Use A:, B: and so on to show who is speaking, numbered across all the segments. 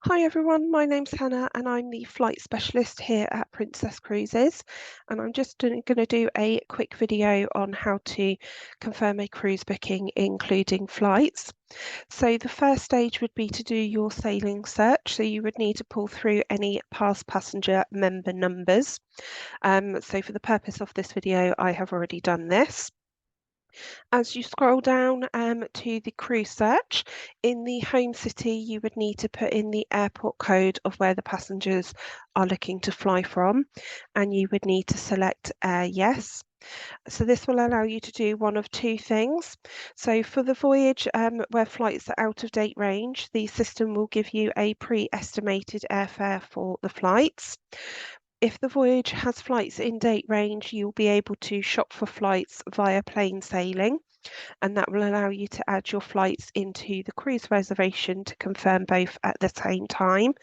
A: Hi everyone, my name's Hannah and I'm the flight specialist here at Princess Cruises, and I'm just going to do a quick video on how to confirm a cruise booking including flights. So the first stage would be to do your sailing search, so you would need to pull through any past passenger member numbers. So for the purpose of this video I have already done this. As you scroll down to the cruise search, in the home city, you would need to put in the airport code of where the passengers are looking to fly from, and you would need to select yes. So this will allow you to do one of two things. So for the voyage where flights are out of date range, the system will give you a pre-estimated airfare for the flights. If the voyage has flights in date range, you'll be able to shop for flights via plain sailing, and that will allow you to add your flights into the cruise reservation to confirm both at the same time.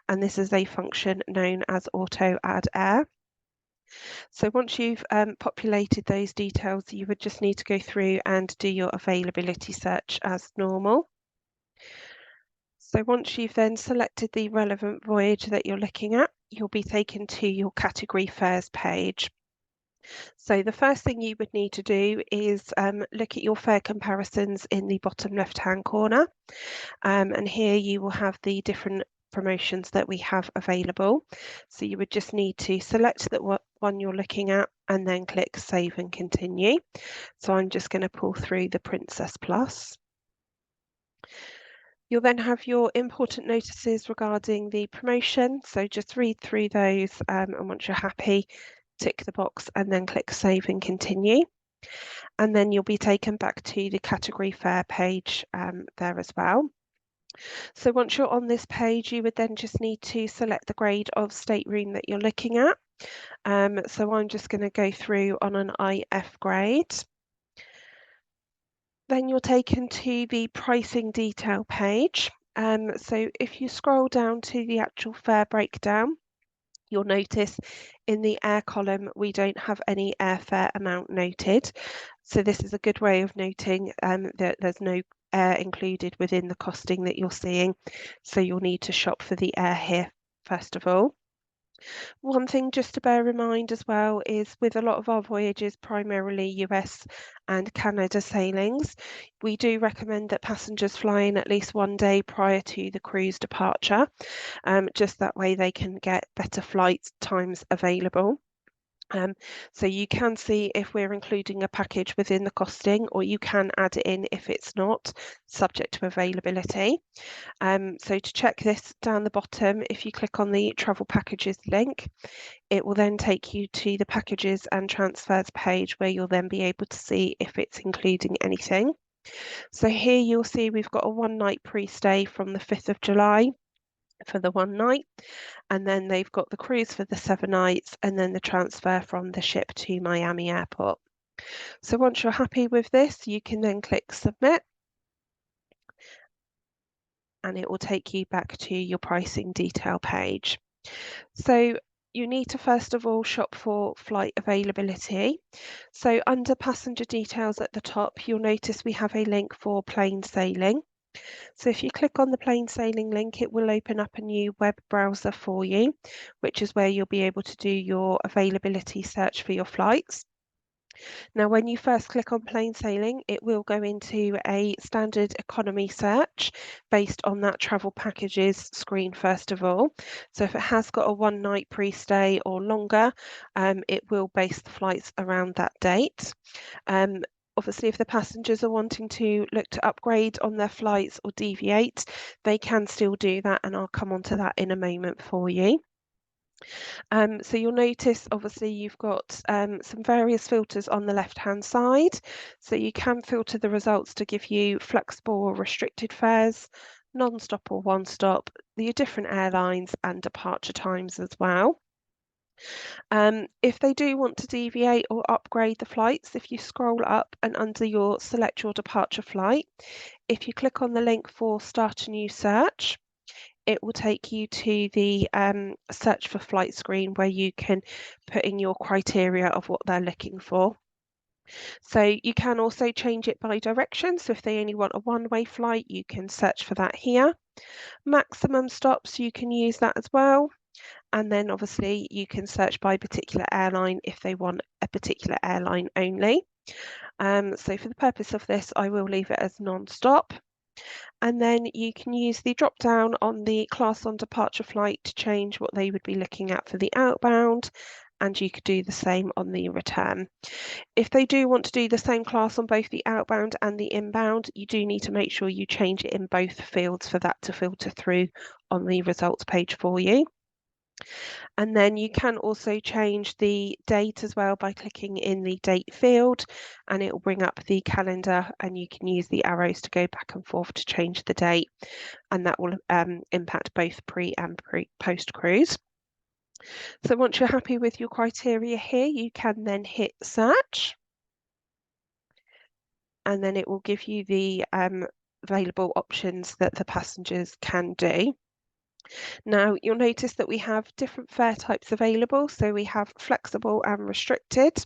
A: And this is a function known as auto add air. So once you've populated those details, you would just need to go through and do your availability search as normal. So once you've then selected the relevant voyage that you're looking at, you'll be taken to your category fares page. So the first thing you would need to do is look at your fare comparisons in the bottom left-hand corner. And here you will have the different promotions that we have available. So you would just need to select that one you're looking at and then click Save and Continue. So I'm just going to pull through the Princess Plus. You'll then have your important notices regarding the promotion. So just read through those, and once you're happy, tick the box and then click Save and Continue. And then you'll be taken back to the category fare page there as well. So once you're on this page, you would then just need to select the grade of stateroom that you're looking at. So I'm just going to go through on an IF grade. Then you're taken to the pricing detail page. So if you scroll down to the actual fare breakdown, you'll notice in the air column, we don't have any airfare amount noted. So this is a good way of noting that there's no air included within the costing that you're seeing. So you'll need to shop for the air here first of all. One thing just to bear in mind as well is with a lot of our voyages, primarily US and Canada sailings, we do recommend that passengers fly in at least one day prior to the cruise departure. Just that way they can get better flight times available. So you can see if we're including a package within the costing, or you can add it in if it's not, subject to availability. So to check this down the bottom, if you click on the travel packages link, it will then take you to the packages and transfers page where you'll then be able to see if it's including anything. So here you'll see we've got a 1 night pre-stay from the 5th of July for the 1 night, and then they've got the cruise for the 7 nights, and then the transfer from the ship to Miami Airport. So once you're happy with this, you can then click submit, and it will take you back to your pricing detail page. So you need to first of all shop for flight availability. So under passenger details at the top, you'll notice we have a link for plain sailing. So if you click on the plain sailing link, it will open up a new web browser for you, which is where you'll be able to do your availability search for your flights. Now, when you first click on plain sailing, it will go into a standard economy search based on that travel packages screen first of all. So if it has got a 1 night pre-stay or longer, it will base the flights around that date. Obviously, if the passengers are wanting to look to upgrade on their flights or deviate, they can still do that, and I'll come on to that in a moment for you. So you'll notice, obviously, you've got some various filters on the left-hand side. So you can filter the results to give you flexible or restricted fares, non-stop or one-stop, the different airlines and departure times as well. If they do want to deviate or upgrade the flights, if you scroll up and under your select your departure flight, if you click on the link for start a new search, it will take you to the search for flight screen where you can put in your criteria of what they're looking for. So you can also change it by direction. So if they only want a one-way flight, you can search for that here. Maximum stops, you can use that as well. And then obviously you can search by particular airline if they want a particular airline only. So for the purpose of this, I will leave it as non-stop. And then you can use the drop down on the class on departure flight to change what they would be looking at for the outbound. And you could do the same on the return. If they do want to do the same class on both the outbound and the inbound, you do need to make sure you change it in both fields for that to filter through on the results page for you. And then you can also change the date as well by clicking in the date field, and it will bring up the calendar, and you can use the arrows to go back and forth to change the date, and that will impact both pre and post cruise. So once you're happy with your criteria here, you can then hit search, and then it will give you the available options that the passengers can do. Now, you'll notice that we have different fare types available. So we have flexible and restricted.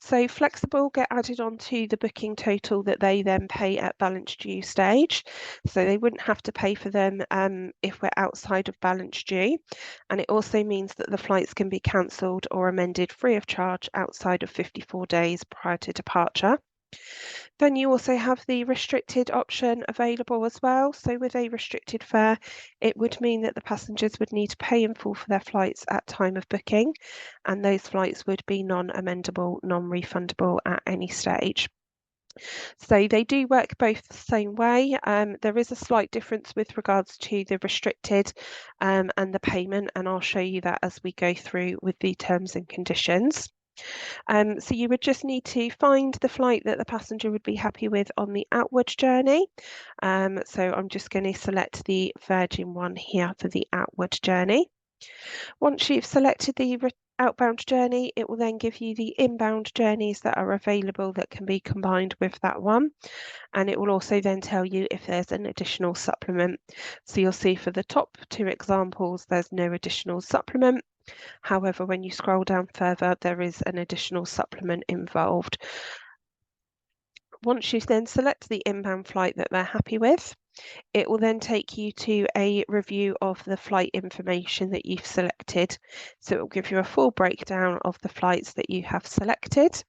A: So flexible get added onto the booking total that they then pay at balance due stage. So they wouldn't have to pay for them if we're outside of balance due. And it also means that the flights can be cancelled or amended free of charge outside of 54 days prior to departure. Then you also have the restricted option available as well. So with a restricted fare, it would mean that the passengers would need to pay in full for their flights at time of booking, and those flights would be non-amendable, non-refundable at any stage. So they do work both the same way. There is a slight difference with regards to the restricted and the payment, and I'll show you that as we go through with the terms and conditions. So you would just need to find the flight that the passenger would be happy with on the outward journey. So I'm just going to select the Virgin one here for the outward journey. Once you've selected the outbound journey, it will then give you the inbound journeys that are available that can be combined with that one. And it will also then tell you if there's an additional supplement. So you'll see for the top two examples, there's no additional supplement. However, when you scroll down further, there is an additional supplement involved. Once you then select the inbound flight that they're happy with, it will then take you to a review of the flight information that you've selected. So it will give you a full breakdown of the flights that you have selected,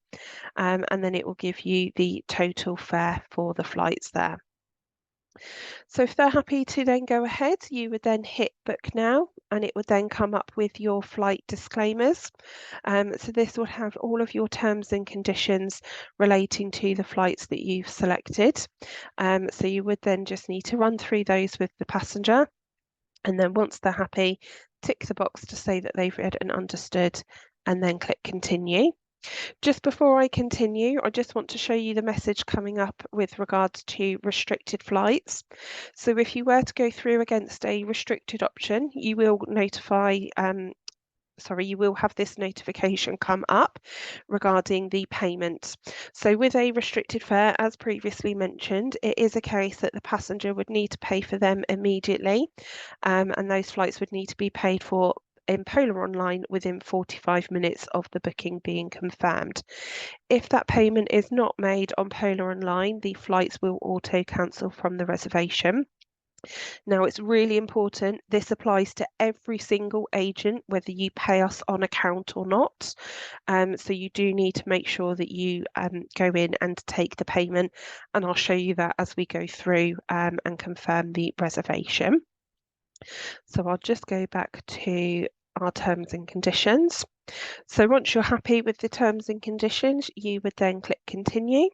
A: and then it will give you the total fare for the flights there. So if they're happy to then go ahead, you would then hit book now, and it would then come up with your flight disclaimers. So this would have all of your terms and conditions relating to the flights that you've selected. So you would then just need to run through those with the passenger. And then once they're happy, tick the box to say that they've read and understood, and then click continue. Just before I continue, I just want to show you the message coming up with regards to restricted flights. So if you were to go through against a restricted option, you will you will have this notification come up regarding the payment. So with a restricted fare, as previously mentioned, it is a case that the passenger would need to pay for them immediately, and those flights would need to be paid for in Polar Online within 45 minutes of the booking being confirmed. If that payment is not made on Polar Online, the flights will auto cancel from the reservation. Now, it's really important. This applies to every single agent, whether you pay us on account or not. So you do need to make sure that you go in and take the payment, and I'll show you that as we go through and confirm the reservation. So I'll just go back to our terms and conditions. So once you're happy with the terms and conditions, you would then click continue,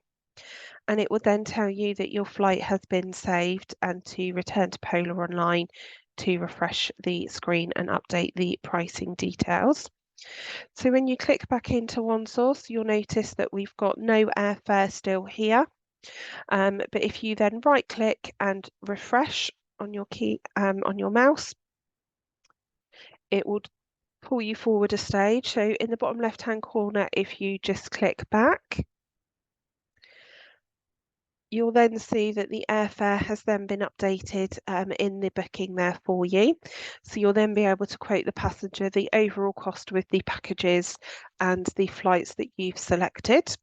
A: and it will then tell you that your flight has been saved and to return to Polar Online to refresh the screen and update the pricing details. So when you click back into OneSource, you'll notice that we've got no airfare still here. But if you then right click and refresh on your key on your mouse, it will pull you forward a stage. So in the bottom left hand corner, if you just click back, you'll then see that the airfare has then been updated in the booking there for you. So you'll then be able to quote the passenger the overall cost with the packages and the flights that you've selected.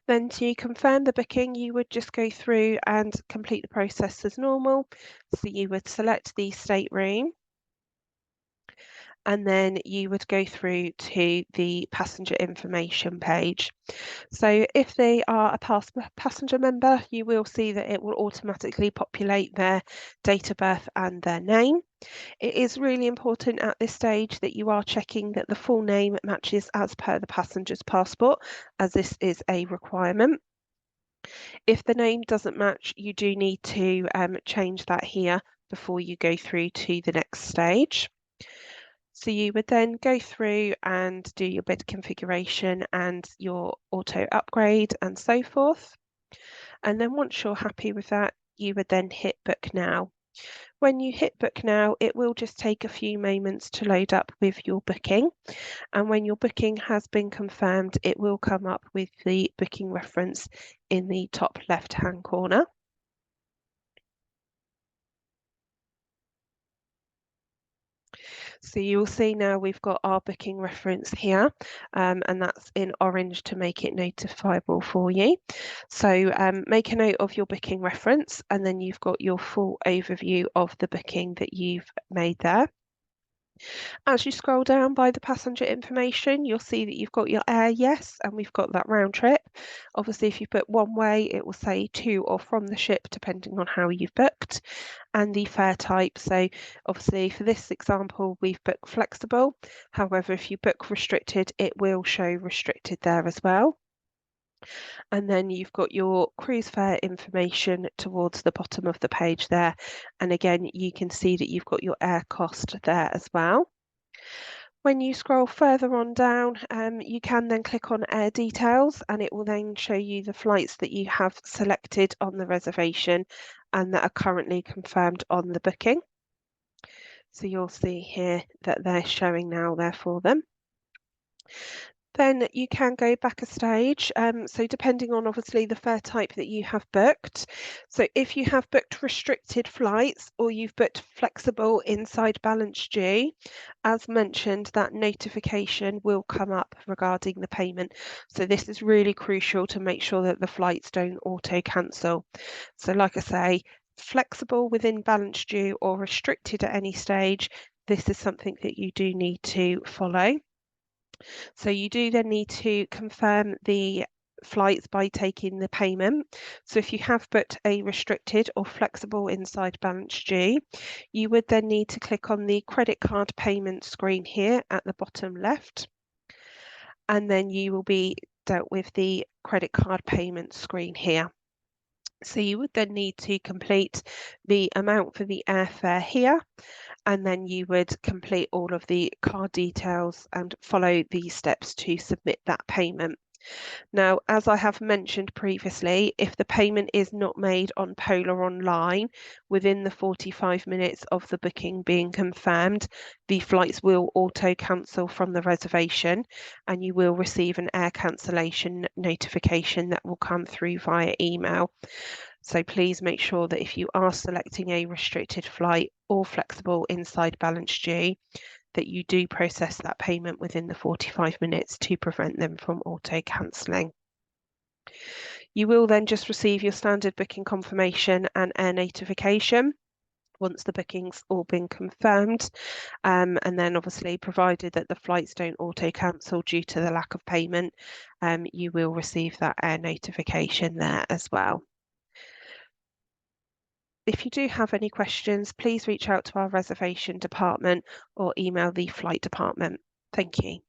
A: Then to confirm the booking, you would just go through and complete the process as normal. So you would select the stateroom, and then you would go through to the passenger information page. So if they are a passenger member, you will see that it will automatically populate their date of birth and their name. It is really important at this stage that you are checking that the full name matches as per the passenger's passport, as this is a requirement. If the name doesn't match, you do need to change that here before you go through to the next stage. So you would then go through and do your bid configuration and your auto upgrade and so forth. And then once you're happy with that, you would then hit book now. When you hit book now, it will just take a few moments to load up with your booking. And when your booking has been confirmed, it will come up with the booking reference in the top left-hand corner. So you will see now we've got our booking reference here, and that's in orange to make it notifiable for you. So make a note of your booking reference, and then you've got your full overview of the booking that you've made there. As you scroll down by the passenger information, you'll see that you've got your air yes, and we've got that round trip. Obviously, if you put one way, it will say to or from the ship, depending on how you've booked, and the fare type. So obviously for this example, we've booked flexible. However, if you book restricted, it will show restricted there as well. And then you've got your cruise fare information towards the bottom of the page there. And again, you can see that you've got your air cost there as well. When you scroll further on down, you can then click on Air Details, and it will then show you the flights that you have selected on the reservation and that are currently confirmed on the booking. So you'll see here that they're showing now there for them. Then you can go back a stage. So depending on obviously the fare type that you have booked. So if you have booked restricted flights or you've booked flexible inside balance due, as mentioned, that notification will come up regarding the payment. So this is really crucial to make sure that the flights don't auto cancel. So like I say, flexible within balance due or restricted at any stage, this is something that you do need to follow. So you do then need to confirm the flights by taking the payment. So if you have booked a restricted or flexible inside balance due, you would then need to click on the credit card payment screen here at the bottom left. And then you will be dealt with the credit card payment screen here. So you would then need to complete the amount for the airfare here, and then you would complete all of the card details and follow the steps to submit that payment. Now, as I have mentioned previously, if the payment is not made on Polar Online within the 45 minutes of the booking being confirmed, the flights will auto cancel from the reservation and you will receive an air cancellation notification that will come through via email. So please make sure that if you are selecting a restricted flight or flexible inside balance due, that you do process that payment within the 45 minutes to prevent them from auto cancelling. You will then just receive your standard booking confirmation and air notification once the booking's all been confirmed. And then obviously, provided that the flights don't auto cancel due to the lack of payment, you will receive that air notification there as well. If you do have any questions, please reach out to our reservation department or email the flight department. Thank you.